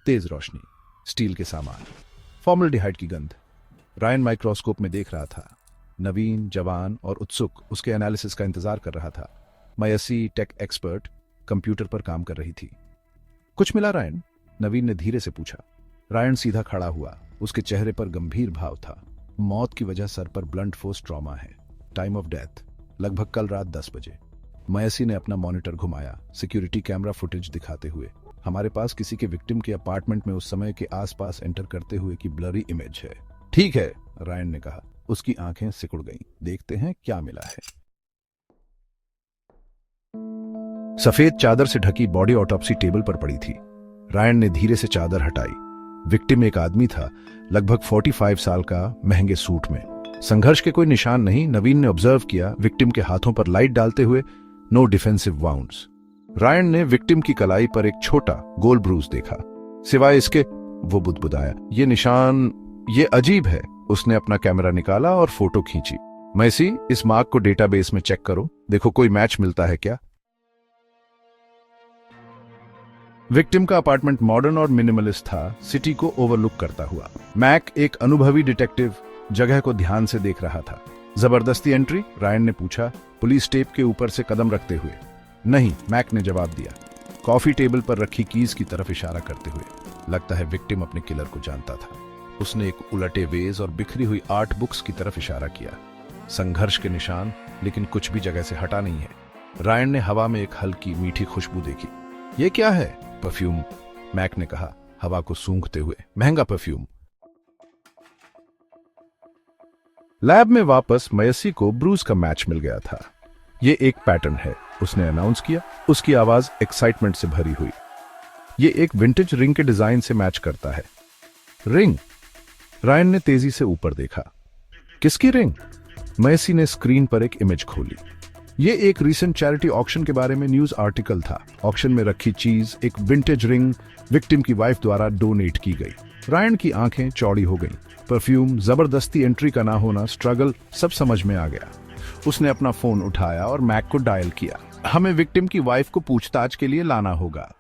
तेज रोशनी, steel के सामान, formaldehyde की गंध। रायन माइक्रोस्कोप में देख रहा था। नवीन, जवान और उत्सुक उसके एनालिसिस का इंतजार कर रहा था। मयसी, टेक एक्सपर्ट, कंप्यूटर पर काम कर रही थी। कुछ मिला रायन? नवीन ने धीरे से पूछा। रायन सीधा खड़ा हुआ। उसके चेहरे पर गंभीर भाव था। मौत की वजह सर पर ब्लंट फोर्स ट्रॉमा है। टाइम ऑफ डेथ लगभग कल रात 10 बजे। मयसी ने अपना मॉनिटर घुमाया, सिक्योरिटी कैमरा फुटेज दिखाते हुए। हमारे पास किसी के विक्टिम के अपार्टमेंट में उस समय के आसपास एंटर करते हुए की ब्लरी इमेज है। ठीक है, रायन ने कहा। उसकी आंखें सिकुड़ गईं। देखते हैं क्या मिला है। सफेद चादर से ढकी बॉडी ऑटोप्सी टेबल पर पड़ी थी। रायन ने धीरे से चादर हटाई। विक्टिम एक आदमी था, लगभग 45 साल का, महंगे सूट में। संघर्ष के कोई निशान नहीं, नवीन ने ऑब्जर्व किया। विक्टिम के हाथों पर लाइट डालते हुए नो डिफेंसिव वाउंड्स। रायन ने विक्टिम की कलाई पर एक छोटा गोल ब्रूज देखा। सिवाय इसके, वो बुदबुदाया, ये निशान, ये अजीब है। उसने अपना कैमरा निकाला और फोटो खींची। मैसी, इस मार्क को डेटाबेस में चेक करो, देखो कोई मैच मिलता है क्या। विक्टिम का अपार्टमेंट मॉडर्न और मिनिमलिस्ट था, सिटी को ओवरलुक करता हुआ। मैक, एक अनुभवी डिटेक्टिव, जगह को ध्यान से देख रहा था। जबरदस्ती एंट्री? रायन ने पूछा, पुलिस टेप के ऊपर से कदम रखते हुए। नहीं, मैक ने जवाब दिया, कॉफी टेबल पर रखी कीज की तरफ इशारा करते हुए। लगता है विक्टिम अपने किलर को जानता था। उसने एक उलटे वेज और बिखरी हुई आर्ट बुक्स की तरफ इशारा किया। संघर्ष के निशान, लेकिन कुछ भी जगह से हटा नहीं है। रायन ने हवा में एक हल्की मीठी खुशबू देखी। ये क्या है? परफ्यूम, मैक ने कहा, हवा को सूंघते हुए। महंगा परफ्यूम। लैब में वापस मयसी को ब्रूस का मैच मिल गया था। ये एक पैटर्न है, उसने अनाउंस किया। उसकी आवाज एक्साइटमेंट से भरी हुई। ये एक विंटेज रिंग के डिजाइन से मैच करता है। रिंग? रायन ने तेजी से ऊपर देखा। किसकी रिंग? मयसी ने स्क्रीन पर एक इमेज खोली। ये एक रीसेंट चैरिटी ऑक्शन के बारे में न्यूज आर्टिकल था। ऑक्शन में रखी चीज, एक विंटेज रिंग, विक्टिम की वाइफ द्वारा डोनेट की गई। रायन की आंखें चौड़ी हो गईं। परफ्यूम, जबरदस्ती एंट्री का ना होना, स्ट्रगल, सब समझ में आ गया। उसने अपना फोन उठाया और मैक को डायल किया। हमें विक्टिम की वाइफ को पूछताछ के लिए लाना होगा।